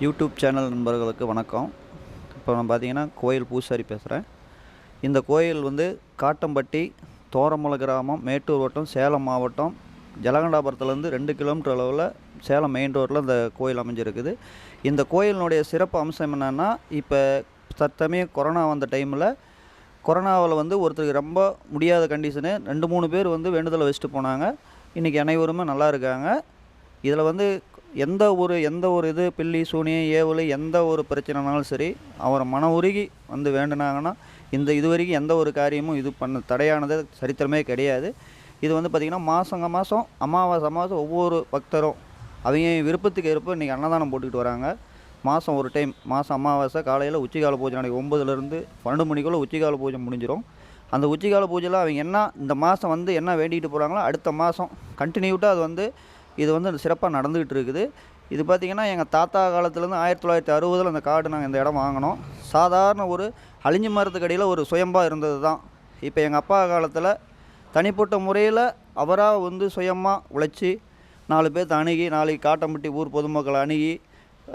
YouTube channel நண்பர்களுக்கு வணக்கம். இப்போ நான் பார்த்தீங்கன்னா கோயில் பூசாரி பேசுகிறேன். இந்த கோயில் வந்து காட்டம்பட்டி, தோரமலை கிராமம், மேட்டூர் வட்டம், சேலம் மாவட்டம், ஜலகண்டாபுரத்துலேருந்து 2 கிலோமீட்டர் அளவில் சேலம் மெயின் ரோட்டில் இந்த கோயில் அமைஞ்சிருக்குது. இந்த கோயிலினுடைய சிறப்பு அம்சம் என்னென்னா, இப்போ தற்சமயம் கொரோனா வந்த டைமில் கொரோனாவில் வந்து ஒருத்தருக்கு ரொம்ப முடியாத கண்டிஷனு 2-3 பேர் வந்து வேண்டுதலை வச்சுட்டு போனாங்க. இன்றைக்கி அனைவருமே நல்லா இருக்காங்க. இதில் வந்து எந்த ஒரு இது பில்லி சூனியம் ஏவல் எந்த ஒரு பிரச்சனைனாலும் சரி, அவரை மன உருகி வந்து வேண்டுனாங்கன்னா இது வரைக்கும் எந்த ஒரு காரியமும் இது தடையானது சரித்திரமே கிடையாது. இது வந்து பார்த்திங்கன்னா மாதம் அமாவாசை ஒவ்வொரு பக்தரும் அவங்க விருப்பத்துக்கு ஏற்ப இன்றைக்கி அன்னதானம் போட்டுக்கிட்டு வராங்க. மாதம் ஒரு டைம் அமாவாசை காலையில் உச்சிகால பூஜை நாளைக்கு 9லேருந்து 12 மணிக்குள்ளே உச்சிகால பூஜை முடிஞ்சிடும். அந்த உச்சிகால பூஜையில் அவங்க என்ன இந்த மாதம் வந்து என்ன வேண்டிகிட்டு போகிறாங்களோ அடுத்த மாதம் கண்டினியூட்டாக இது வந்து சிறப்பாக நடந்துக்கிட்டு இருக்குது. இது பார்த்திங்கன்னா எங்கள் தாத்தா காலத்துலேருந்து 1960 அந்த காடு நாங்கள் இந்த இடம் வாங்கினோம். சாதாரண ஒரு அழிஞ்சு மரத்துக்கு அடியில் ஒரு சுயம்பா இருந்தது தான். இப்போ எங்கள் அப்பா காலத்தில் தனிப்பட்ட முறையில் அவராக வந்து சுயமாக உழைச்சி 4 பேர்த்த அணுகி நாளைக்கு காட்டம்பட்டி ஊர் பொதுமக்களை அணுகி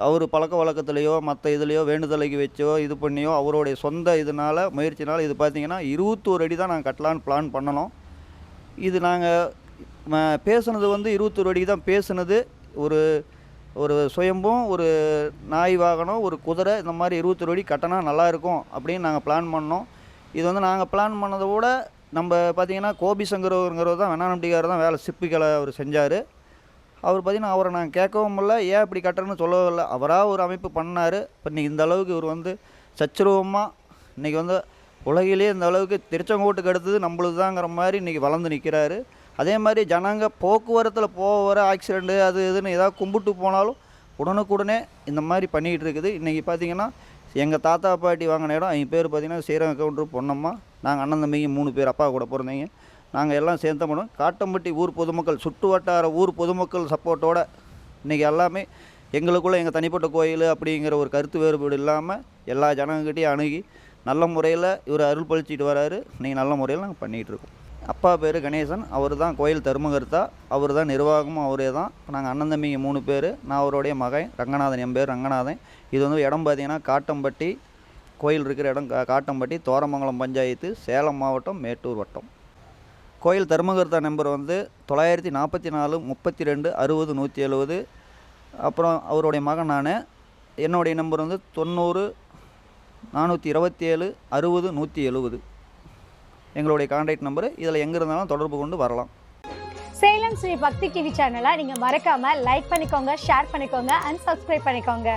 அவர் பழக்க வழக்கத்துலேயோ மற்ற இதுலேயோ வேண்டுதலைக்கு வச்சோ இது பண்ணியோ அவருடைய சொந்த முயற்சினால் இது பார்த்திங்கன்னா 21 அடி தான் நாங்கள் கட்டலான்னு பிளான் பண்ணணும். இது நாங்கள் பேசுனது வந்து 21 அடிக்கு தான் பேசுனது. ஒரு சுயம்பும் ஒரு நாய் வாகனம் ஒரு குதிரை இந்த மாதிரி 21 அடி கட்டினா நல்லாயிருக்கும் அப்படின்னு நாங்கள் பிளான் பண்ணோம். இது வந்து நாங்கள் பிளான் பண்ணதை விட நம்ம பார்த்திங்கன்னா கோபி சங்கரங்கிறவர் தான் வெண்ணாநம்பிக்கார் தான் வேலை சிற்பிகளை அவர் செஞ்சார். அவர் பார்த்திங்கன்னா அவரை நாங்கள் கேட்கவும் இல்லை, ஏன் இப்படி கட்டுறேன்னு சொல்லவும் இல்லை. அவராக ஒரு அமைப்பு பண்ணார். இப்போ இன்றைக்கி இந்த அளவுக்கு இவர் வந்து சச்சுரூபமாக இன்றைக்கி வந்து உலகிலே இந்த அளவுக்கு திருச்செங்கோட்டுக்கு அடுத்தது நம்மளுக்கு தாங்கிற மாதிரி இன்றைக்கி வளர்ந்து நிற்கிறாரு. அதே மாதிரி ஜனங்க போக்குவரத்தில் வர ஆக்சிடெண்ட்டு அது இதுன்னு ஏதாவது கும்பிட்டு போனாலும் உடனுக்குடனே இந்த மாதிரி பண்ணிகிட்டு இருக்குது. இன்றைக்கி பார்த்திங்கன்னா எங்கள் தாத்தா பாட்டி வாங்கின இடம் அவங்க பேர் பார்த்திங்கன்னா ஸ்ரீரங்க கவுண்டர் பொன்னம்மா. நாங்கள் அண்ணன் தம்பிங்க 3 பேர் அப்பா கூட பிறந்தீங்க. நாங்கள் எல்லாம் சேர்ந்து பண்ணுவோம். காட்டம்பட்டி ஊர் பொதுமக்கள் சுற்று வட்டார ஊர் பொதுமக்கள் சப்போர்ட்டோடு இன்றைக்கி எல்லாமே எங்களுக்குள்ளே எங்கள் தனிப்பட்ட கோயில் அப்படிங்கிற ஒரு கருத்து வேறுபாடு இல்லாமல் எல்லா ஜனங்கக்கிட்டையும் அணுகி நல்ல முறையில் இவர் அருள் பழிச்சிட்டு வராரு. இன்றைக்கி நல்ல முறையில் நாங்கள் பண்ணிகிட்ருக்கோம். அப்பா பேர் கணேசன், அவர் தான் கோயில் தர்மகர்த்தா, அவர் தான் நிர்வாகமும் அவரே தான். நாங்கள் அண்ணன் தம்பிங்க 3 பேர். நான் அவருடைய மகன் ரங்கநாதன், என் பேர் ரங்கநாதன். இது வந்து இடம் பார்த்திங்கன்னா காட்டம்பட்டி கோயில் இருக்கிற இடம் காட்டம்பட்டி, தோரமங்கலம் பஞ்சாயத்து, சேலம் மாவட்டம், மேட்டூர் வட்டம். கோயில் தர்மகர்த்தா நம்பர் வந்து 944 32 60 170. அப்புறம் அவருடைய மகன் நான். என்னுடைய நம்பர் வந்து 90 427 60 170. எங்களுடைய கான்டாக்ட் நம்பரு. இதில் எங்கே இருந்தாலும் தொடர்பு கொண்டு வரலாம். சேலம் ஸ்ரீ பக்தி டிவி சேனலை நீங்கள் மறக்காமல் லைக் பண்ணிக்கோங்க, ஷேர் பண்ணிக்கோங்க அண்ட் சப்ஸ்கிரைப் பண்ணிக்கோங்க.